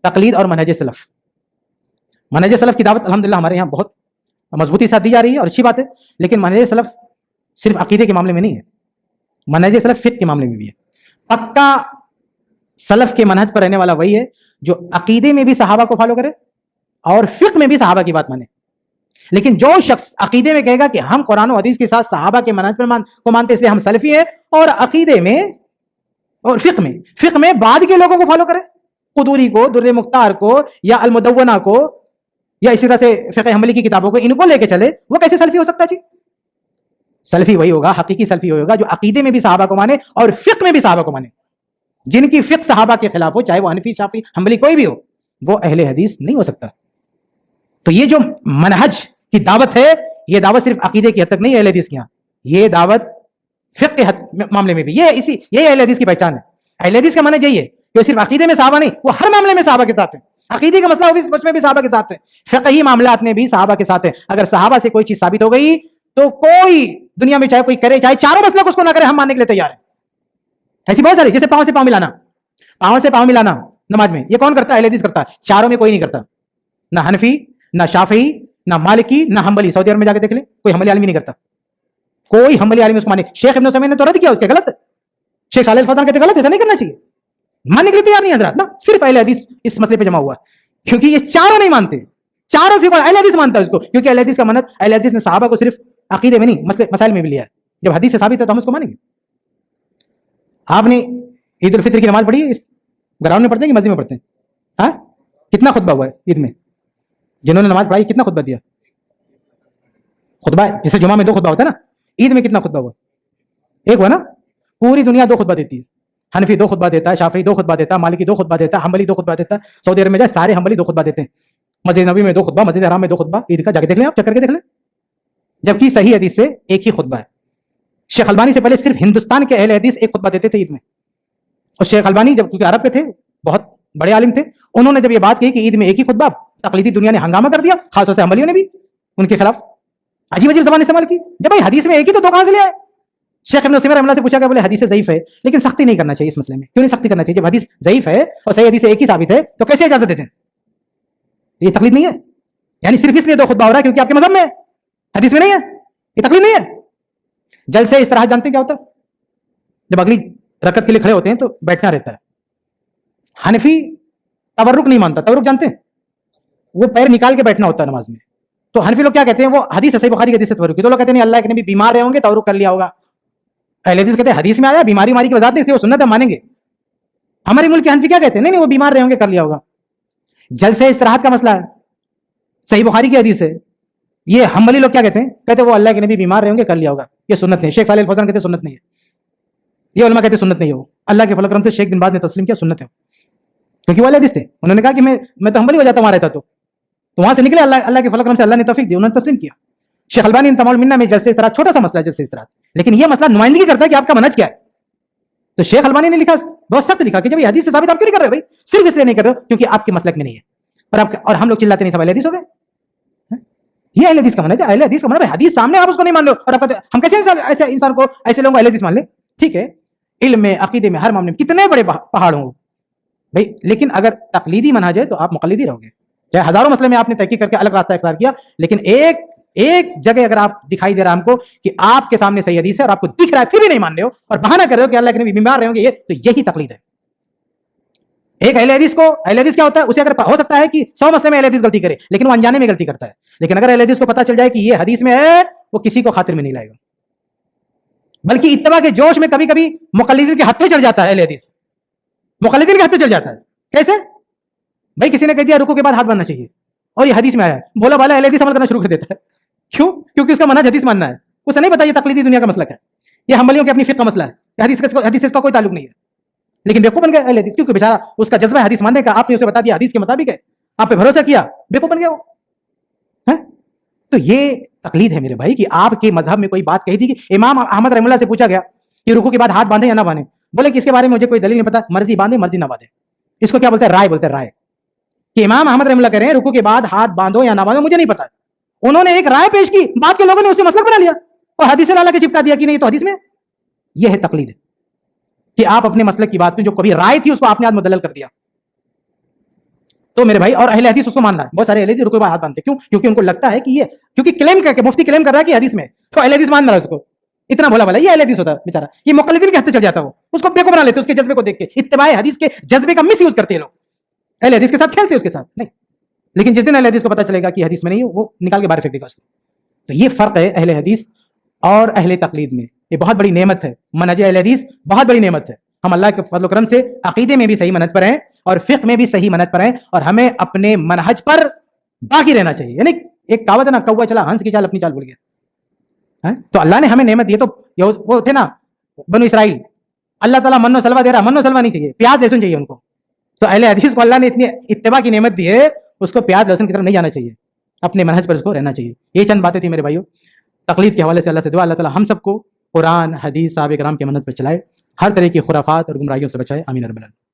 تقلید اور منہج سلف. منہج سلف کی دعوت الحمدللہ ہمارے یہاں بہت مضبوطی کے ساتھ دی جا رہی ہے اور اچھی بات ہے, لیکن منہج سلف صرف عقیدے کے معاملے میں نہیں ہے, منہج سلف فقہ کے معاملے میں بھی ہے. پکا سلف کے منہج پر رہنے والا وہی ہے جو عقیدے میں بھی صحابہ کو فالو کرے اور فقہ میں بھی صحابہ کی بات مانے. لیکن جو شخص عقیدے میں کہے گا کہ ہم قرآن و حدیث کے ساتھ صحابہ کے منہج کو مانتے اس لیے ہم سلفی ہیں, اور عقیدے میں اور فقہ میں بعد کے لوگوں کو فالو کرے, قدوری کو, در مختار کو, یا المدونہ کو, یا اسی طرح سے فقہ حنبلی کی کتابوں کو, ان کو لے کے چلے, وہ کیسے سلفی ہو سکتا جی؟ سلفی وہی ہوگا, حقیقی سلفی ہوگا جو عقیدے میں بھی صحابہ کو مانے اور فقہ میں بھی صحابہ کو مانے. جن کی فقہ صحابہ کے خلاف ہو, چاہے وہ حنفی, شافعی, حنبلی کوئی بھی ہو, وہ اہل حدیث نہیں ہو سکتا. تو یہ جو منہج کی دعوت ہے, یہ دعوت صرف عقیدے کی حد تک نہیں ہے اہل حدیث کے یہاں, یہ دعوت فقہ کے معاملے میں بھی, یہ اہل حدیث کی پہچان ہے. اہل حدیث کا منہج یہی ہے کہ صرف عقیدے میں صحابہ نہیں, وہ ہر معاملے میں صحابہ کے ساتھ ہیں. عقیدے کا مسئلہ اس میں بھی صحابہ کے ساتھ ہے, فقہی معاملات میں بھی صحابہ کے ساتھ ہے. اگر صحابہ سے کوئی چیز ثابت ہو گئی تو کوئی دنیا میں چاہے کوئی کرے, چاہے چاروں مسئلہ کو اس کو نہ کرے, ہم ماننے کے لیے تیار ہیں. ایسی بہت ساری, جیسے پاؤں سے پاؤں ملانا نماز میں, یہ کون کرتا ہے؟ اہل حدیث کرتا ہے. چاروں میں کوئی نہیں کرتا, نہ حنفی, نہ شافعی, نہ مالکی, نہ حنبلی. سعودی عرب میں جا کے دیکھ لیں, کوئی حنبلی عالم نہیں کرتا, کوئی حنبلی عالم اس کو مانے. شیخ ابن عثیمین نے تو رد کیا اس کے, غلط ہے. شیخ صالح الفوزان کہتے غلط ہے, ایسا نہیں کرنا چاہیے. ماننے کے لیے تیار نہیں حضرات نا, صرف اہل حدیث اس مسئلے پہ جمع ہوا ہے, کیونکہ یہ چاروں نہیں مانتے. چاروں فقہ اہل حدیث مانتا ہے اس کو, کیونکہ اہل حدیث کا منہج, اہل حدیث نے صحابہ کو صرف عقیدے میں نہیں مسائل میں بھی لیا ہے. جب حدیث سے ثابت ہے تو ہم اس کو مانیں گے. آپ نے عید الفطر کی نماز پڑھی ہے, اس گراؤنڈ میں پڑھتے ہیں کہ مسجد میں پڑھتے ہیں؟ ہاں, کتنا خطبہ ہوا ہے عید میں؟ جنہوں نے نماز پڑھائی کتنا خطبہ دیا؟ خطبہ جسے جمعہ میں 2 خطبہ ہوتا ہے نا, عید میں کتنا خطبہ ہوا؟ ایک ہوا نا. پوری دنیا 2 خطبہ دیتی ہے. حنفی 2 خطبہ دیتا ہے, شافعی 2 خطبہ دیتا ہے, مالکی 2 خطبہ دیتا ہے, حنبلی 2 خطبہ دیتا ہے. سعودی عرب میں جائے سارے حنبلی 2 خطبہ دیتے ہیں. مسجد نبی میں 2 خطبہ, مسجد حرام میں 2 خطبہ. عید کا جا کے دیکھ لیں, آپ چیک کر کے دیکھ لیں, جبکہ صحیح حدیث سے ایک ہی خطبہ ہے. شیخ البانی سے پہلے صرف ہندوستان کے اہل حدیث ایک خطبہ دیتے تھے عید میں. اور شیخ البانی جب کیونکہ عرب کے تھے, بہت بڑے عالم تھے, انہوں نے جب یہ بات کی کہ عید میں ایک ہی خطبہ, تقلیدی دنیا نے ہنگامہ کر دیا, خاص طور سے حنبلیوں نے بھی ان کے خلاف عجیب زبان استعمال کی. جب بھائی حدیث میں ایک ہی تو 2 کہاں سے لے آئے؟ شیخ ابن عثیمین رحمۃ اللہ سے پوچھا کہ بولے حدیث ضعیف ہے, لیکن سختی نہیں کرنا چاہیے اس مسئلے میں. کیوں نہیں سختی کرنا چاہیے؟ جب حدیث ضعیف ہے اور صحیح حدیث ایک ہی ثابت ہے تو کیسے اجازت دیتے ہیں؟ یہ تقلید نہیں ہے, یعنی صرف اس لیے 2 خطبہ ہو رہا ہے کیونکہ آپ کے مذہب میں ہے, حدیث میں نہیں ہے. یہ تقلید نہیں ہے. جلسے استراحت جانتے ہیں کیا ہوتا ہے؟ جب اگلی رکعت کے لیے کھڑے ہوتے ہیں تو بیٹھنا رہتا ہے. حنفی تورک نہیں مانتا. تورک جانتے ہیں؟ وہ پیر نکال کے بیٹھنا ہوتا ہے نماز میں. تو حنفی لوگ کیا کہتے ہیں, وہ حدیث ہے صحیح بخاری کی حدیث سے تورک کی, تو لوگ کہتے ہیں اللہ کے نبی بیمار رہے ہوں گے تورک کر لیا ہوگا. اہل حدیث کہتے ہیں حدیث میں آیا, بیماری کی وجہ نہیں, اس لیے وہ سنت ہے مانیں گے. ہمارے ملک کے حنفی کیا کہتے ہیں, نہیں وہ بیمار رہے ہوں گے کر لیا ہوگا. جلسے استراحت کا مسئلہ ہے, صحیح بخاری کی حدیث ہے. یہ حنبلی لوگ کیا کہتے ہیں, کہتے ہیں وہ اللہ کے نبی بیمار رہے ہوں گے کر لیا ہوگا, یہ سنت نہیں. شیخ صالح الفوزان کہتے ہیں سنت نہیں ہے. یہ علماء کہتے ہیں سنت نہیں ہے. وہ اللہ کے فضل و کرم سے شیخ بن باز نے تسلیم کیا سنت ہے, کیونکہ وہ اہل حدیث تھے. انہوں نے کہا کہ میں تو حنبلی ہو جاتا ہوں وہاں رہتا تو وہاں سے نکلے, اللہ کے فضل و کرم سے اللہ نے توفیق دی, انہوں نے تسلیم کیا. شیخ البانی نے تمام المنہ میں جلسے استراحت, چھوٹا سا مسئلہ ہے جلسے استراحت, لیکن یہ مسئلہ نمائندگی کرتا ہے کہ آپ کا منہج کیا ہے. تو شیخ البانی نے لکھا, بہت سخت لکھا کہ جب یہ حدیث سے ثابت آپ کیوں نہیں کر رہے بھائی؟ صرف اس لیے نہیں کر رہے کیونکہ آپ کے مسلک میں نہیں ہے, اور ہم لوگ چلاتے نہیں سب اہل حدیث ہو گئے. یہ اہل حدیث کا منہج ہے. اہل حدیث کا منہج حدیث سامنے آپ اس کو نہیں مان رہے اور آپ ہم کیسے ایسے انسان کو, ایسے لوگوں کو اہل حدیث مان لیں؟ ٹھیک ہے, علم میں, عقیدے میں, ہر معاملے میں کتنے بڑے پہاڑ ہوں بھائی, لیکن اگر تقلیدی منہج ہے تو آپ مقلدی رہو گے. چاہے ہزاروں مسئلے میں آپ نے تحقیق کر کے الگ راستہ اختیار کیا, لیکن ایک جگہ اگر آپ دکھائی دے رہا ہم کو کہ آپ کے سامنے صحیح حدیث ہے اور آپ کو دکھ رہا ہے پھر بھی نہیں مان رہے ہو اور بہانہ کر رہے ہو کہ اللہ کے نبی بیمار رہے ہوں گے, یہ تو یہی تقلید ہے. ایک اہل حدیث کیا ہوتا ہے, اسے اگر ہو سکتا ہے کہ 100 مسئلے میں اہل حدیث غلطی کرے لیکن وہ انجانے میں غلطی کرتا ہے, لیکن اگر اہل حدیث کو پتہ چل جائے کہ یہ حدیث میں ہے, وہ کسی کو خاطر میں نہیں لائے گا, بلکہ اتباع کے جوش میں کبھی کبھی مقلدین کے ہاتھ پہ چڑھ جاتا ہے. اہل حدیث مقلدین کے ہاتھ پہ چڑھ جاتا ہے. کیسے بھائی؟ کسی نے کہہ دیا رکوع کے بعد ہاتھ باندھنا چاہیے اور یہ حدیث میں آیا ہے, بولا بالا اہل حدیث عمل کرنا شروع کر دیتا ہے. کیوں؟ کیونکہ اس کا منہج حدیث ماننا ہے. اسے نہیں پتا یہ تقلیدی دنیا کا مسلک ہے, یہ حنبلیوں کی اپنی فقہ کا مسئلہ ہے, حدیث سے اس کا کوئی تعلق نہیں ہے. لیکن بیوقوف بن گیا اہل حدیث, کیونکہ بیچارہ اس کا جذبہ حدیث ماننے کا, آپ نے اسے بتا دیا حدیث کے مطابق ہے, آپ پہ بھروسہ کیا, بیوقوف بن گیا وہ. تو یہ تقلید ہے میرے بھائی کہ آپ کے مذہب میں کوئی بات کہی تھی کہ امام احمد رحمہ اللہ سے پوچھا گیا کہ رکوع کے بعد ہاتھ باندھے یا نہ باندھے, بولے کہ اس کے بارے میں مجھے کوئی دلیل نہیں پتا, مرضی باندھے مرضی نہ باندھے. اس کو کیا بولتے ہیں؟ رائے بولتے ہیں, رائے. کہ امام احمد رحمہ اللہ کہہ رہے ہیں رکوع کے بعد ہاتھ باندھو یا نہ باندھو مجھے نہیں پتا. انہوں نے ایک رائے پیش کی, بعد کے لوگوں نے اسے مسلک بنا لیا اور حدیث لالا کے چپکا دیا کہ نہیں تو حدیث میں. یہ ہے تقلید, کہ آپ اپنے مسلک کی بات میں جو کبھی رائے تھی اس کو آپ نے آج مدلل کر دیا. تو میرے بھائی اور اہل حدیث اس کو مان رہا ہے. بہت سارے اہل حدیث رکوع پر ہاتھ باندھتے کیوں؟ کیونکہ ان کو لگتا ہے کہ یہ کیونکہ کلیم کر کے مفتی کلیم کر رہا ہے کہ حدیث میں تو اہل حدیث مان رہا ہے اس کو. اتنا بھولا بھلا یہ اہل حدیث ہوتا ہے بیچارہ, یہ مقلدین کے ہاتھ چل جاتا ہے, وہ اس کو بیوقوف بنا لیتے اس کے جذبے کو دیکھ کے, اتباع حدیث کے جذبے کا مس یوز کرتے ہیں لوگ, اہل حدیث کے ساتھ کھیلتے ہیں اس کے ساتھ نہیں. لیکن جس دن اہل حدیث کو پتہ چلے گا کہ حدیث میں نہیں ہے وہ نکال کے باہر پھینک دے گا اس کو. تو یہ فرق ہے اہل حدیث اور اہل تقلید میں. یہ بہت بڑی نعمت ہے, منہج اہل حدیث بہت بڑی نعمت ہے. ہم اللہ کے فضل و کرم سے عقیدے میں بھی صحیح منہج پر ہیں اور فقہ میں بھی صحیح منہج پر ہیں, اور ہمیں اپنے منہج پر باقی رہنا چاہیے. یعنی ایک کہاوت ہے نا, کوا چلا ہنس کی چال اپنی چال بھول گیا. تو اللہ نے ہمیں نعمت دی, تو وہ تھے نا بنو اسرائیل, اللہ تعالیٰ من و سلوا دے رہا, من و سلوا نہیں چاہیے, پیاز لہسن چاہیے ان کو. تو اہل حدیث کو اللہ نے اتنی اتباع کی نعمت دی ہے, اس کو پیاز لہسن کی طرف نہیں جانا چاہیے, اپنے منہج پر اس کو رہنا چاہیے. یہ چند باتیں تھیں میرے بھائیوں تقلید کے حوالے سے. اللہ سے دعا اللہ تعالیٰ ہم سب کو قرآن حدیث صحابہ کرام کے منہج پر چلائے, ہر طرح کی خرافات اور گمراہیوں سے بچائے. آمین رب العالمین.